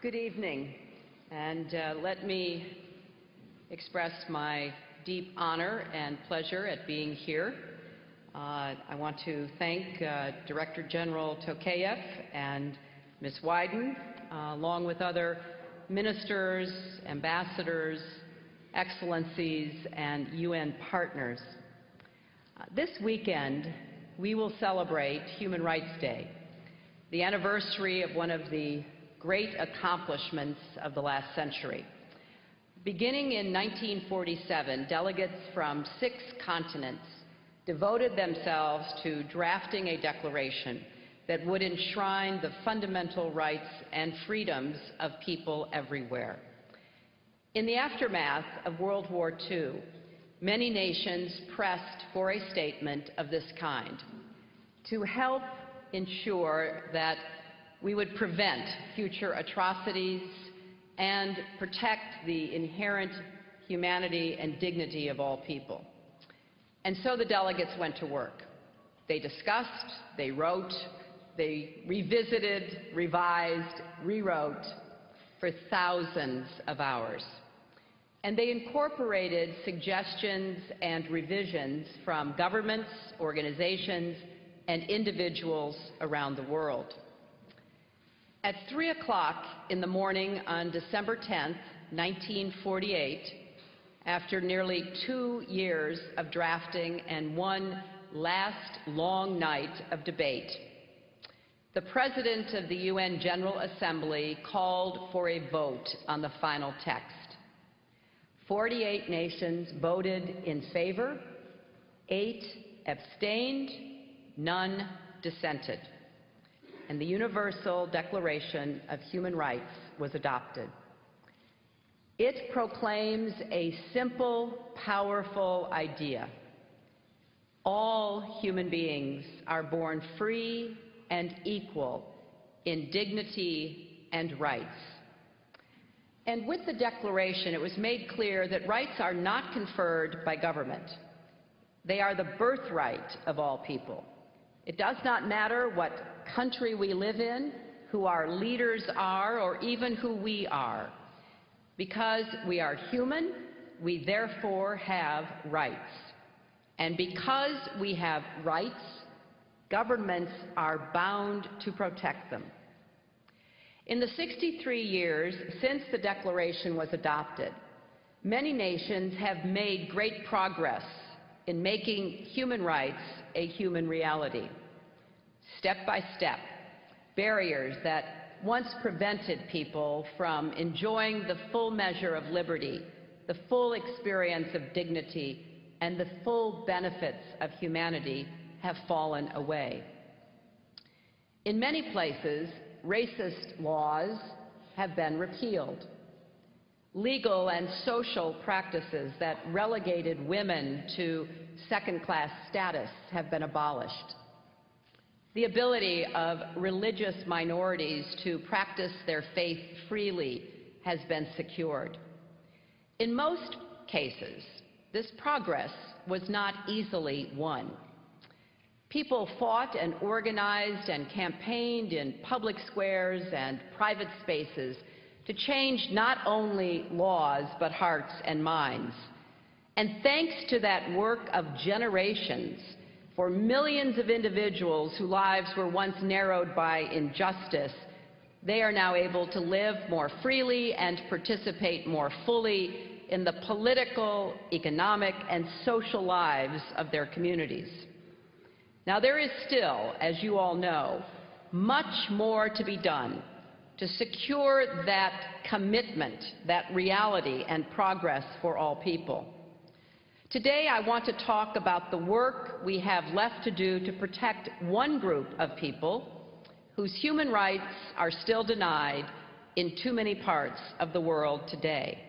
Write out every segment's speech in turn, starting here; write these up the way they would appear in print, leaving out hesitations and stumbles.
Good evening, and let me express my deep honor and pleasure at being here. I want to thank Director General Tokayev and Ms. Wyden, along with other ministers, ambassadors, excellencies, and UN partners. This weekend, we will celebrate Human Rights Day, the anniversary of one of the great accomplishments of the last century. Beginning in 1947, delegates from 6 continents devoted themselves to drafting a declaration that would enshrine the fundamental rights and freedoms of people everywhere. In the aftermath of World War II, many nations pressed for a statement of this kind to help ensure that we would prevent future atrocities and protect the inherent humanity and dignity of all people. And so the delegates went to work. They discussed, they wrote, they revisited, revised, rewrote for thousands of hours. And they incorporated suggestions and revisions from governments, organizations, and individuals around the world. At 3 o'clock in the morning on December 10th, 1948, after nearly 2 years of drafting and one last long night of debate, the President of the UN General Assembly called for a vote on the final text. 48 nations voted in favor, 8 abstained, none dissented, and the Universal Declaration of Human Rights was adopted. It proclaims a simple, powerful idea. All human beings are born free and equal in dignity and rights. And with the Declaration, it was made clear that rights are not conferred by government. They are the birthright of all people. It does not matter what country we live in, who our leaders are, or even who we are. Because we are human, we therefore have rights. And because we have rights, governments are bound to protect them. In the 63 years since the Declaration was adopted, many nations have made great progress in making human rights a human reality. Step by step, barriers that once prevented people from enjoying the full measure of liberty, the full experience of dignity, and the full benefits of humanity have fallen away. In many places, racist laws have been repealed. Legal and social practices that relegated women to second-class status have been abolished. The ability of religious minorities to practice their faith freely has been secured. In most cases, this progress was not easily won. People fought and organized and campaigned in public squares and private spaces to change not only laws but hearts and minds. And thanks to that work of generations, for millions of individuals whose lives were once narrowed by injustice, they are now able to live more freely and participate more fully in the political, economic, and social lives of their communities. Now, there is still, as you all know, much more to be done to secure that commitment, that reality and progress for all people. Today, I want to talk about the work we have left to do to protect one group of people whose human rights are still denied in too many parts of the world today.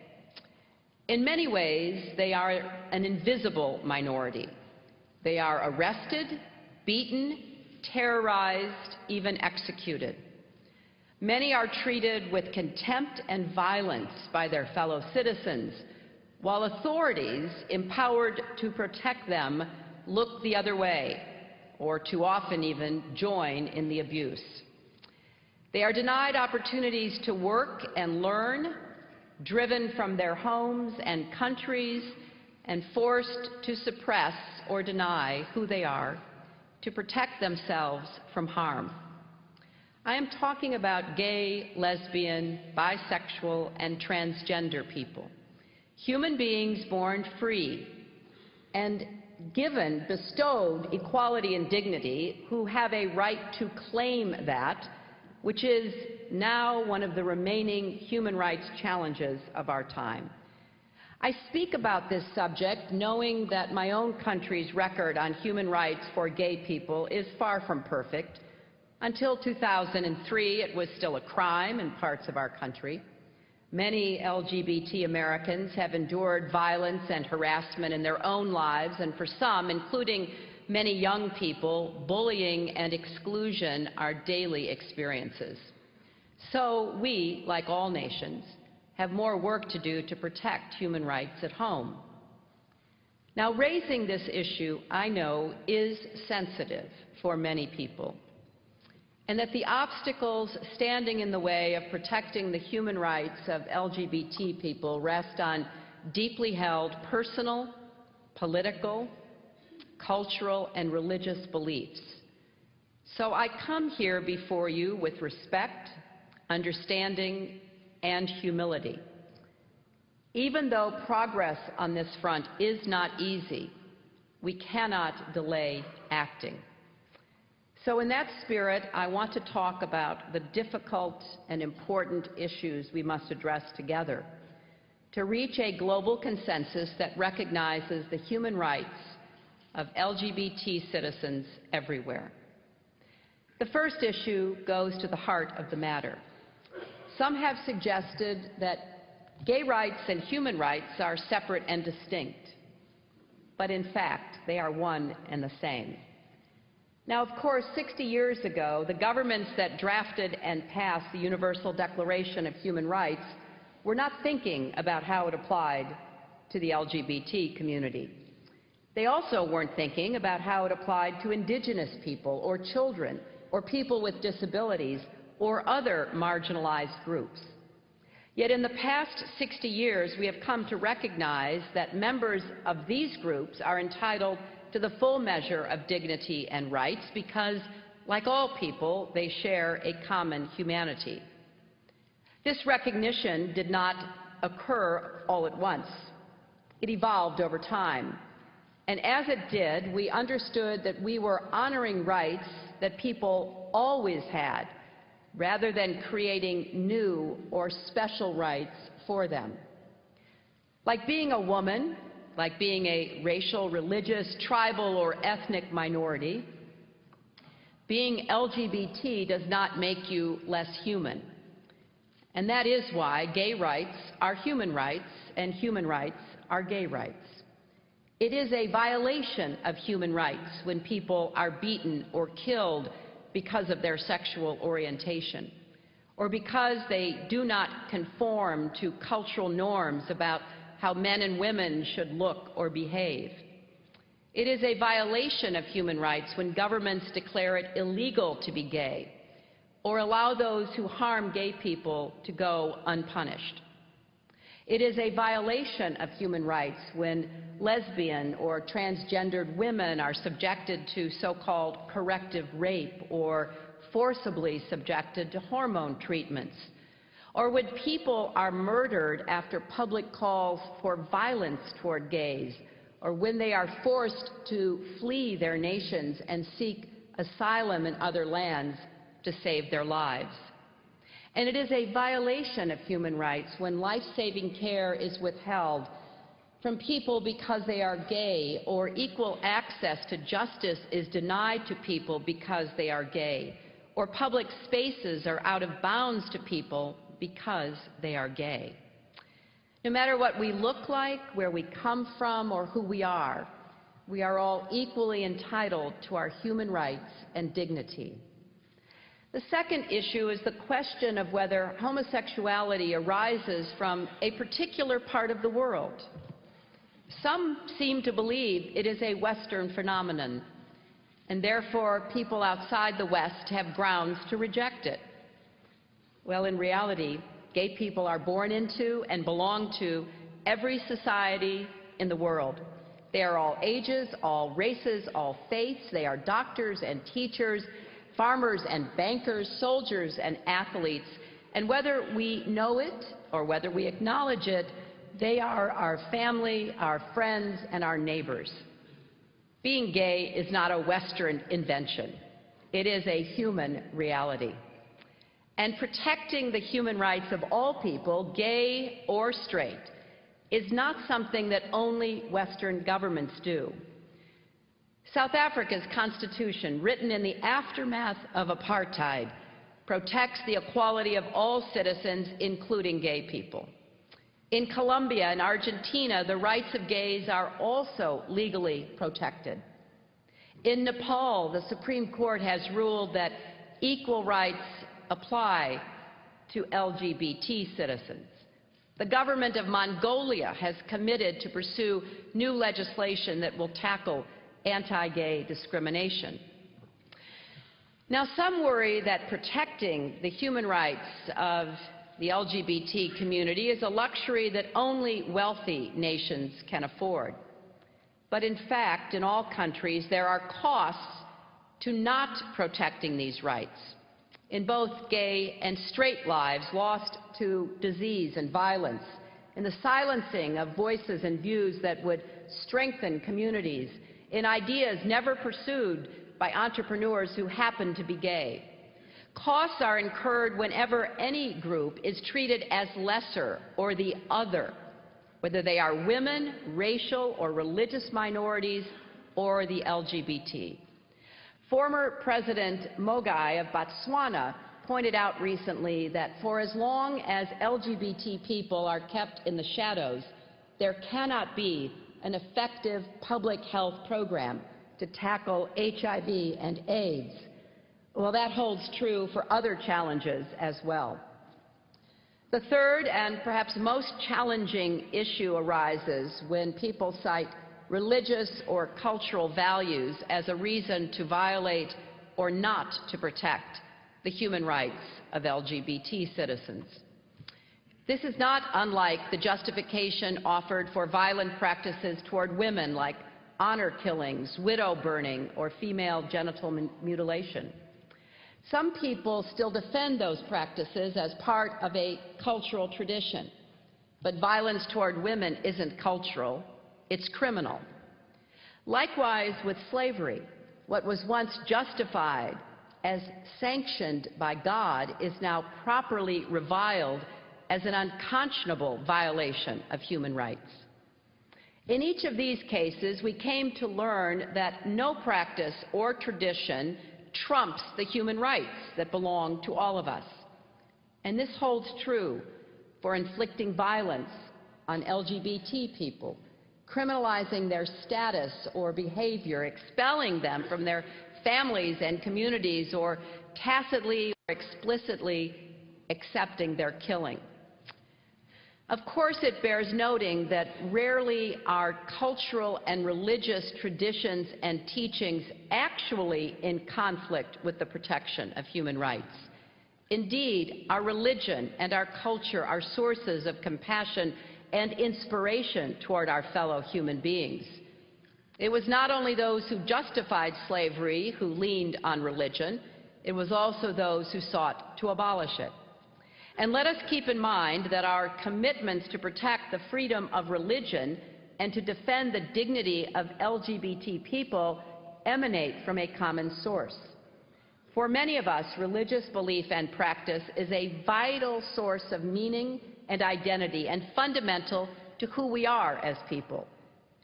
In many ways, they are an invisible minority. They are arrested, beaten, terrorized, even executed. Many are treated with contempt and violence by their fellow citizens, while authorities empowered to protect them look the other way, or too often even join in the abuse. They are denied opportunities to work and learn, driven from their homes and countries, and forced to suppress or deny who they are to protect themselves from harm. I am talking about gay, lesbian, bisexual, and transgender people, human beings born free and given, bestowed equality and dignity, who have a right to claim that, which is now one of the remaining human rights challenges of our time. I speak about this subject knowing that my own country's record on human rights for gay people is far from perfect. Until 2003, it was still a crime in parts of our country. Many LGBT Americans have endured violence and harassment in their own lives, and for some, including many young people, bullying and exclusion are daily experiences. So we, like all nations, have more work to do to protect human rights at home. Now, raising this issue, I know, is sensitive for many people, and that the obstacles standing in the way of protecting the human rights of LGBT people rest on deeply held personal, political, cultural, and religious beliefs. So I come here before you with respect, understanding, and humility. Even though progress on this front is not easy, we cannot delay acting. So in that spirit, I want to talk about the difficult and important issues we must address together to reach a global consensus that recognizes the human rights of LGBT citizens everywhere. The first issue goes to the heart of the matter. Some have suggested that gay rights and human rights are separate and distinct, but in fact, they are one and the same. Now, of course, 60 years ago, the governments that drafted and passed the Universal Declaration of Human Rights were not thinking about how it applied to the LGBT community. They also weren't thinking about how it applied to indigenous people or children or people with disabilities or other marginalized groups. Yet in the past 60 years, we have come to recognize that members of these groups are entitled to the full measure of dignity and rights because, like all people, they share a common humanity. This recognition did not occur all at once. It evolved over time. And as it did, we understood that we were honoring rights that people always had, rather than creating new or special rights for them. Like being a woman, like being a racial, religious, tribal, or ethnic minority, being LGBT does not make you less human. And that is why gay rights are human rights and human rights are gay rights. It is a violation of human rights when people are beaten or killed because of their sexual orientation, or because they do not conform to cultural norms about how men and women should look or behave. It is a violation of human rights when governments declare it illegal to be gay or allow those who harm gay people to go unpunished. It is a violation of human rights when lesbian or transgendered women are subjected to so-called corrective rape or forcibly subjected to hormone treatments, or when people are murdered after public calls for violence toward gays, or when they are forced to flee their nations and seek asylum in other lands to save their lives. And it is a violation of human rights when life-saving care is withheld from people because they are gay, or equal access to justice is denied to people because they are gay, or public spaces are out of bounds to people because they are gay. No matter what we look like, where we come from, or who we are all equally entitled to our human rights and dignity. The second issue is the question of whether homosexuality arises from a particular part of the world. Some seem to believe it is a Western phenomenon, and therefore people outside the West have grounds to reject it. Well, in reality, gay people are born into and belong to every society in the world. They are all ages, all races, all faiths. They are doctors and teachers, farmers and bankers, soldiers and athletes. And whether we know it or whether we acknowledge it, they are our family, our friends, and our neighbors. Being gay is not a Western invention. It is a human reality. And protecting the human rights of all people, gay or straight, is not something that only Western governments do. South Africa's constitution, written in the aftermath of apartheid, protects the equality of all citizens, including gay people. In Colombia and Argentina, the rights of gays are also legally protected. In Nepal, the Supreme Court has ruled that equal rights apply to LGBT citizens. The government of Mongolia has committed to pursue new legislation that will tackle anti-gay discrimination. Now, some worry that protecting the human rights of the LGBT community is a luxury that only wealthy nations can afford. But in fact, in all countries, there are costs to not protecting these rights. In both gay and straight lives lost to disease and violence, in the silencing of voices and views that would strengthen communities, in ideas never pursued by entrepreneurs who happen to be gay. Costs are incurred whenever any group is treated as lesser or the other, whether they are women, racial or religious minorities, or the LGBT. Former President Mogai of Botswana pointed out recently that for as long as LGBT people are kept in the shadows, there cannot be an effective public health program to tackle HIV and AIDS. Well, that holds true for other challenges as well. The third and perhaps most challenging issue arises when people cite religious or cultural values as a reason to violate or not to protect the human rights of LGBT citizens. This is not unlike the justification offered for violent practices toward women like honor killings, widow burning, or female genital mutilation. Some people still defend those practices as part of a cultural tradition, but violence toward women isn't cultural. It's criminal. Likewise with slavery, what was once justified as sanctioned by God is now properly reviled as an unconscionable violation of human rights. In each of these cases, we came to learn that no practice or tradition trumps the human rights that belong to all of us. And this holds true for inflicting violence on LGBT people, criminalizing their status or behavior, expelling them from their families and communities, or tacitly or explicitly accepting their killing. Of course, it bears noting that rarely are cultural and religious traditions and teachings actually in conflict with the protection of human rights. Indeed, our religion and our culture are sources of compassion and inspiration toward our fellow human beings. It was not only those who justified slavery who leaned on religion, it was also those who sought to abolish it. And let us keep in mind that our commitments to protect the freedom of religion and to defend the dignity of LGBT people emanate from a common source. For many of us, religious belief and practice is a vital source of meaning and identity and fundamental to who we are as people.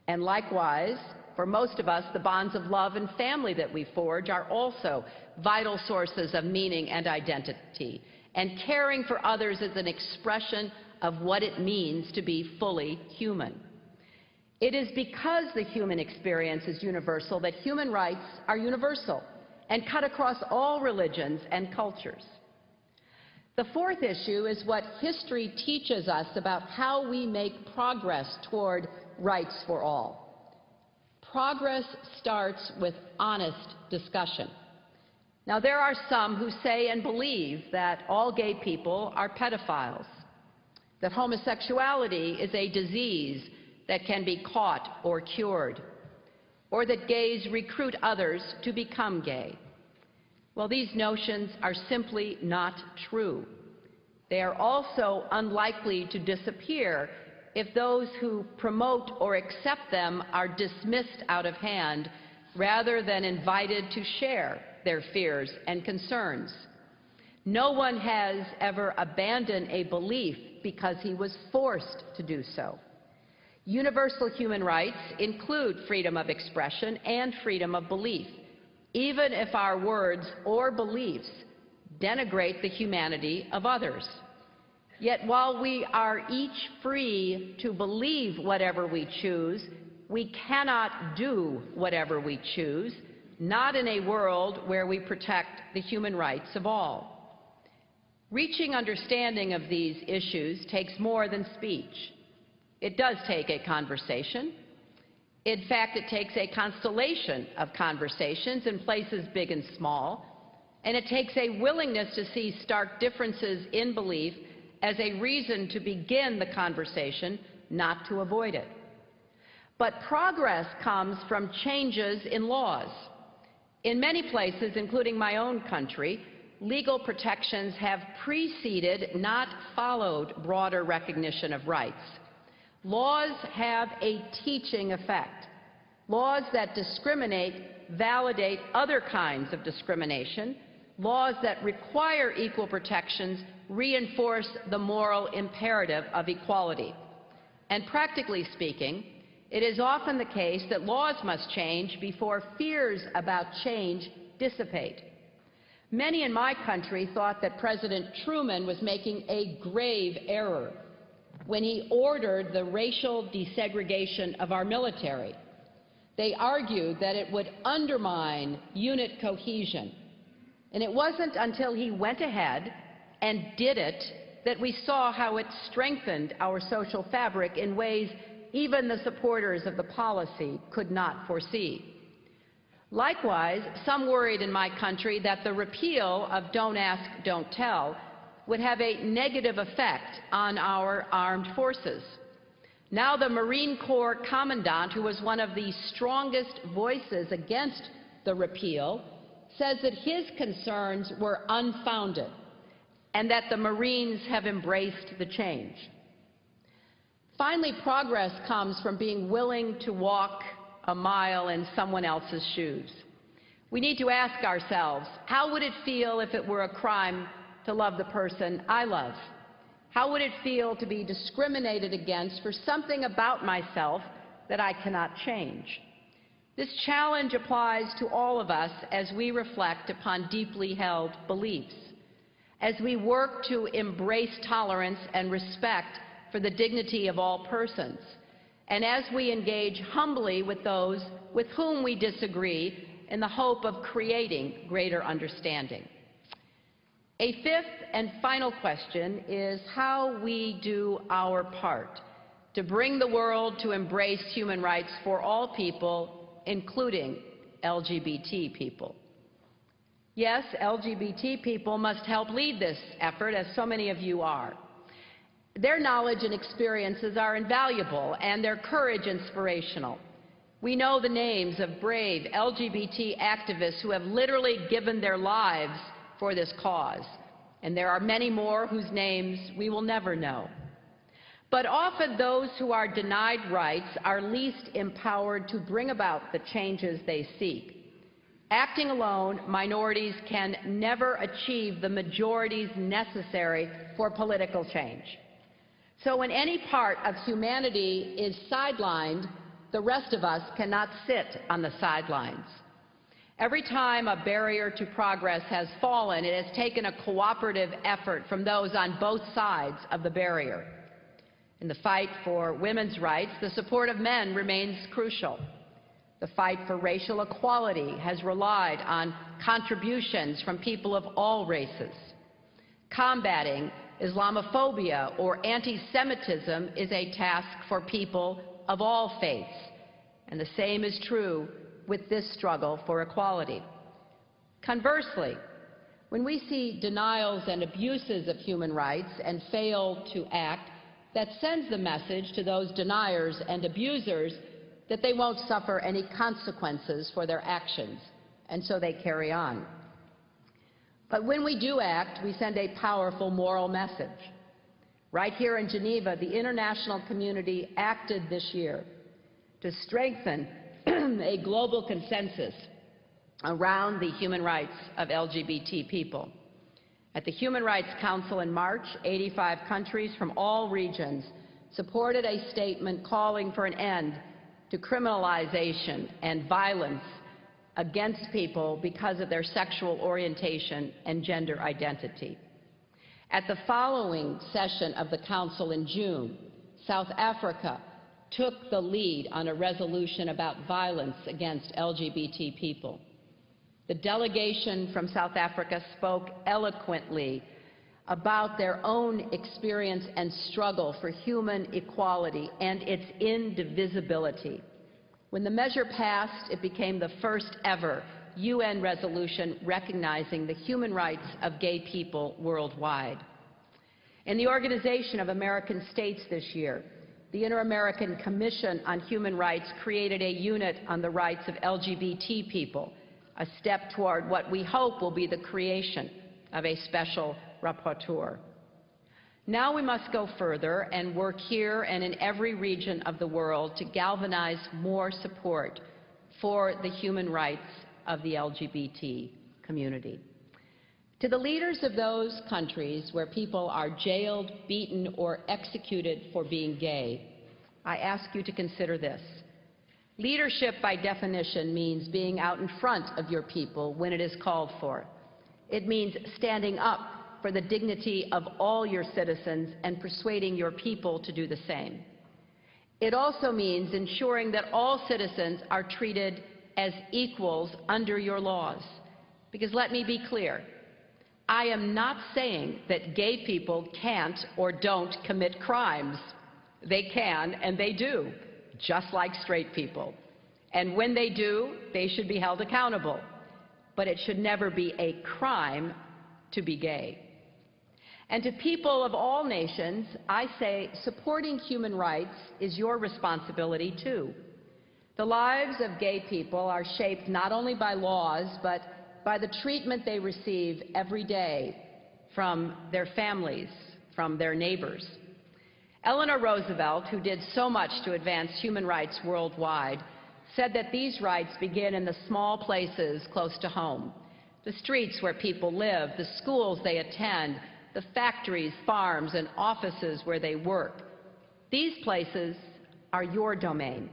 And likewise, for most of us, the bonds of love and family that we forge are also vital sources of meaning and identity. And caring for others is an expression of what it means to be fully human. It is because the human experience is universal that human rights are universal and cut across all religions and cultures. The fourth issue is what history teaches us about how we make progress toward rights for all. Progress starts with honest discussion. Now, there are some who say and believe that all gay people are pedophiles, that homosexuality is a disease that can be caught or cured, or that gays recruit others to become gay. Well, these notions are simply not true. They are also unlikely to disappear if those who promote or accept them are dismissed out of hand rather than invited to share their fears and concerns. No one has ever abandoned a belief because he was forced to do so. Universal human rights include freedom of expression and freedom of belief, even if our words or beliefs denigrate the humanity of others. Yet while we are each free to believe whatever we choose, we cannot do whatever we choose, not in a world where we protect the human rights of all. Reaching understanding of these issues takes more than speech. It does take a conversation. In fact, it takes a constellation of conversations in places big and small, and it takes a willingness to see stark differences in belief as a reason to begin the conversation, not to avoid it. But progress comes from changes in laws. In many places, including my own country, legal protections have preceded, not followed, broader recognition of rights. Laws have a teaching effect. Laws that discriminate validate other kinds of discrimination. Laws that require equal protections reinforce the moral imperative of equality. And practically speaking, it is often the case that laws must change before fears about change dissipate. Many in my country thought that President Truman was making a grave error when he ordered the racial desegregation of our military. They argued that it would undermine unit cohesion. And it wasn't until he went ahead and did it that we saw how it strengthened our social fabric in ways even the supporters of the policy could not foresee. Likewise, some worried in my country that the repeal of Don't Ask, Don't Tell would have a negative effect on our armed forces. Now the Marine Corps Commandant, who was one of the strongest voices against the repeal, says that his concerns were unfounded and that the Marines have embraced the change. Finally, progress comes from being willing to walk a mile in someone else's shoes. We need to ask ourselves, how would it feel if it were a crime to love the person I love? How would it feel to be discriminated against for something about myself that I cannot change? This challenge applies to all of us as we reflect upon deeply held beliefs, as we work to embrace tolerance and respect for the dignity of all persons, and as we engage humbly with those with whom we disagree in the hope of creating greater understanding. A fifth and final question is how we do our part to bring the world to embrace human rights for all people, including LGBT people. Yes, LGBT people must help lead this effort, as so many of you are. Their knowledge and experiences are invaluable, and their courage inspirational. We know the names of brave LGBT activists who have literally given their lives for this cause, and there are many more whose names we will never know. But often those who are denied rights are least empowered to bring about the changes they seek. Acting alone, minorities can never achieve the majorities necessary for political change. So when any part of humanity is sidelined, the rest of us cannot sit on the sidelines. Every time a barrier to progress has fallen, it has taken a cooperative effort from those on both sides of the barrier. In the fight for women's rights, the support of men remains crucial. The fight for racial equality has relied on contributions from people of all races. Combating Islamophobia or anti-Semitism is a task for people of all faiths, and the same is true with this struggle for equality. Conversely, when we see denials and abuses of human rights and fail to act, that sends the message to those deniers and abusers that they won't suffer any consequences for their actions, and so they carry on. But when we do act, we send a powerful moral message. Right here in Geneva, the international community acted this year to strengthen a global consensus around the human rights of LGBT people. At the Human Rights Council in March, 85 countries from all regions supported a statement calling for an end to criminalization and violence against people because of their sexual orientation and gender identity. At the following session of the Council in June, South Africa took the lead on a resolution about violence against LGBT people. The delegation from South Africa spoke eloquently about their own experience and struggle for human equality and its indivisibility. When the measure passed, it became the first ever UN resolution recognizing the human rights of gay people worldwide. In the Organization of American States this year, the Inter-American Commission on Human Rights created a unit on the rights of LGBT people, a step toward what we hope will be the creation of a special rapporteur. Now we must go further and work here and in every region of the world to galvanize more support for the human rights of the LGBT community. To the leaders of those countries where people are jailed, beaten, or executed for being gay, I ask you to consider this. Leadership, by definition, means being out in front of your people when it is called for. It means standing up for the dignity of all your citizens and persuading your people to do the same. It also means ensuring that all citizens are treated as equals under your laws. Because let me be clear, I am not saying that gay people can't or don't commit crimes. They can and they do, just like straight people. And when they do, they should be held accountable. But it should never be a crime to be gay. And to people of all nations, I say supporting human rights is your responsibility too. The lives of gay people are shaped not only by laws, but by the treatment they receive every day from their families, from their neighbors. Eleanor Roosevelt, who did so much to advance human rights worldwide, said that these rights begin in the small places close to home, the streets where people live, the schools they attend, the factories, farms, and offices where they work. These places are your domain.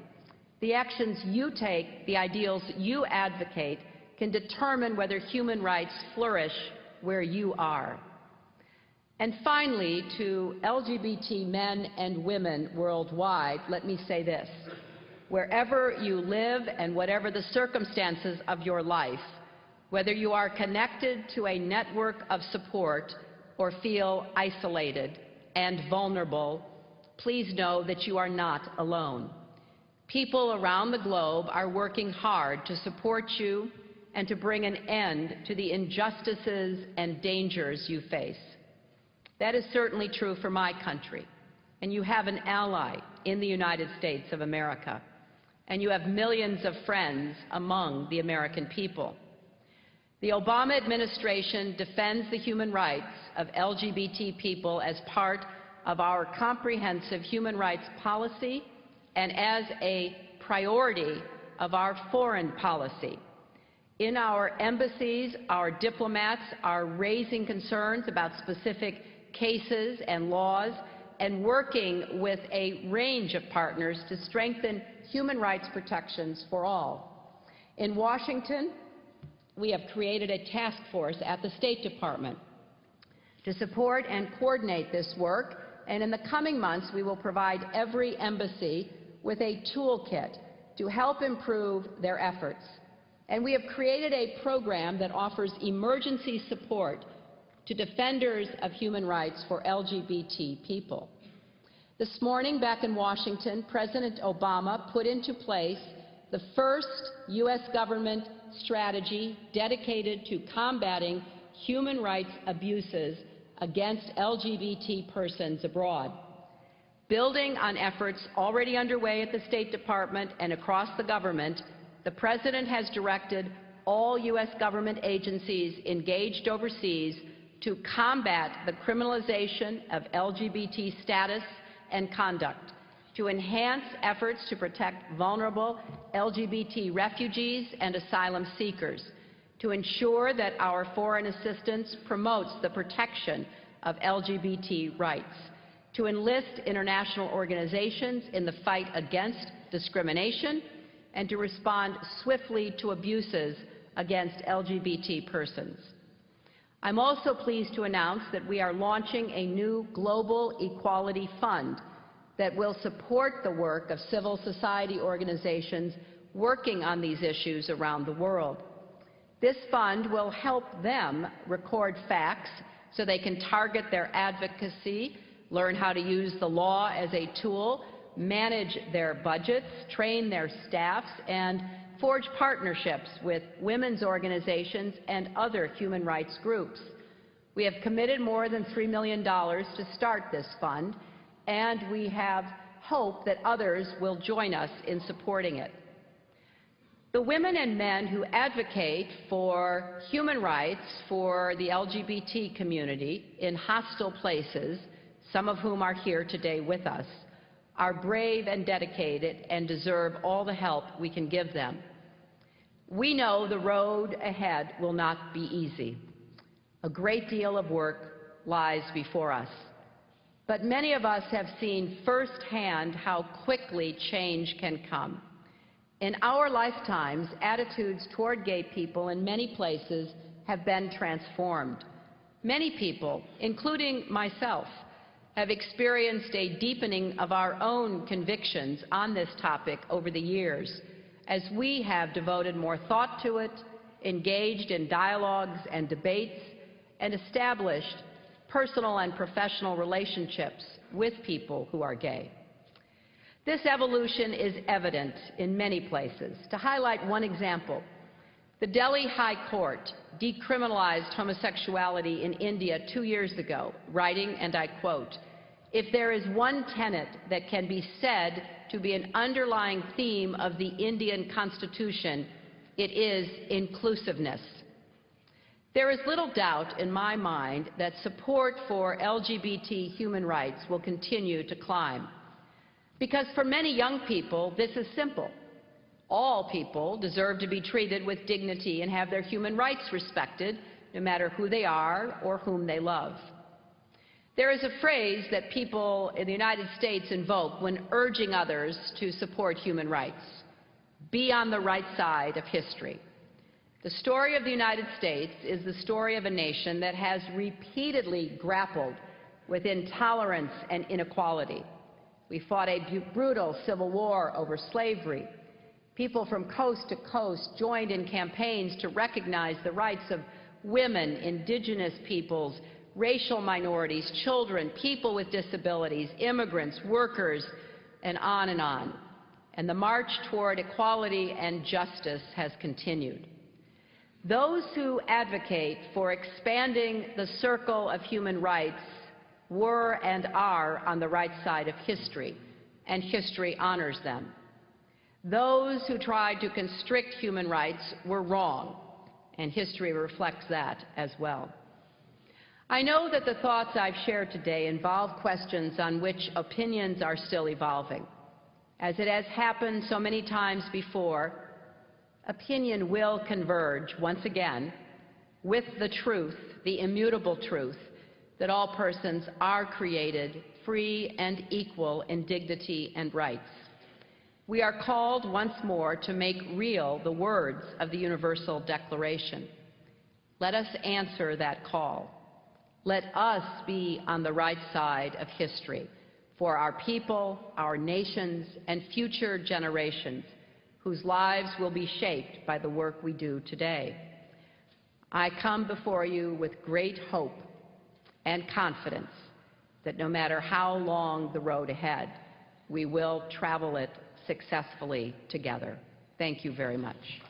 The actions you take, the ideals you advocate, can determine whether human rights flourish where you are. And finally, to LGBT men and women worldwide, let me say this. Wherever you live and whatever the circumstances of your life, whether you are connected to a network of support or feel isolated and vulnerable, please know that you are not alone. People around the globe are working hard to support you and to bring an end to the injustices and dangers you face. That is certainly true for my country, and you have an ally in the United States of America, and you have millions of friends among the American people. The Obama administration defends the human rights of LGBT people as part of our comprehensive human rights policy and as a priority of our foreign policy. In our embassies, our diplomats are raising concerns about specific cases and laws and working with a range of partners to strengthen human rights protections for all. In Washington, we have created a task force at the State Department to support and coordinate this work, and in the coming months we will provide every embassy with a toolkit to help improve their efforts. And we have created a program that offers emergency support to defenders of human rights for LGBT people. This morning, back in Washington, President Obama put into place the first U.S. government strategy dedicated to combating human rights abuses against LGBT persons abroad. Building on efforts already underway at the State Department and across the government, the President has directed all U.S. government agencies engaged overseas to combat the criminalization of LGBT status and conduct, to enhance efforts to protect vulnerable LGBT refugees and asylum seekers, to ensure that our foreign assistance promotes the protection of LGBT rights, to enlist international organizations in the fight against discrimination, and to respond swiftly to abuses against LGBT persons. I'm also pleased to announce that we are launching a new Global Equality Fund that will support the work of civil society organizations working on these issues around the world. This fund will help them record facts so they can target their advocacy, learn how to use the law as a tool, manage their budgets, train their staffs, and forge partnerships with women's organizations and other human rights groups. We have committed more than $3 million to start this fund, and we have hope that others will join us in supporting it. The women and men who advocate for human rights for the LGBT community in hostile places, some of whom are here today with us, are brave and dedicated and deserve all the help we can give them. We know the road ahead will not be easy. A great deal of work lies before us. But many of us have seen firsthand how quickly change can come. In our lifetimes, attitudes toward gay people in many places have been transformed. Many people, including myself, have experienced a deepening of our own convictions on this topic over the years, as we have devoted more thought to it, engaged in dialogues and debates, and established personal and professional relationships with people who are gay. This evolution is evident in many places. To highlight one example, the Delhi High Court decriminalized homosexuality in India 2 years ago, writing, and I quote, "If there is one tenet that can be said to be an underlying theme of the Indian Constitution, it is inclusiveness." There is little doubt in my mind that support for LGBT human rights will continue to climb. Because for many young people, this is simple. All people deserve to be treated with dignity and have their human rights respected, no matter who they are or whom they love. There is a phrase that people in the United States invoke when urging others to support human rights: be on the right side of history. The story of the United States is the story of a nation that has repeatedly grappled with intolerance and inequality. We fought a brutal civil war over slavery. People from coast to coast joined in campaigns to recognize the rights of women, indigenous peoples, racial minorities, children, people with disabilities, immigrants, workers, and on and on. And the march toward equality and justice has continued. Those who advocate for expanding the circle of human rights were and are on the right side of history, and history honors them. Those who tried to constrict human rights were wrong, and history reflects that as well. I know that the thoughts I've shared today involve questions on which opinions are still evolving. As it has happened so many times before, opinion will converge once again with the truth, the immutable truth, that all persons are created free and equal in dignity and rights. We are called once more to make real the words of the Universal Declaration. Let us answer that call. Let us be on the right side of history for our people, our nations, and future generations whose lives will be shaped by the work we do today. I come before you with great hope and confidence that no matter how long the road ahead, we will travel it successfully together. Thank you very much.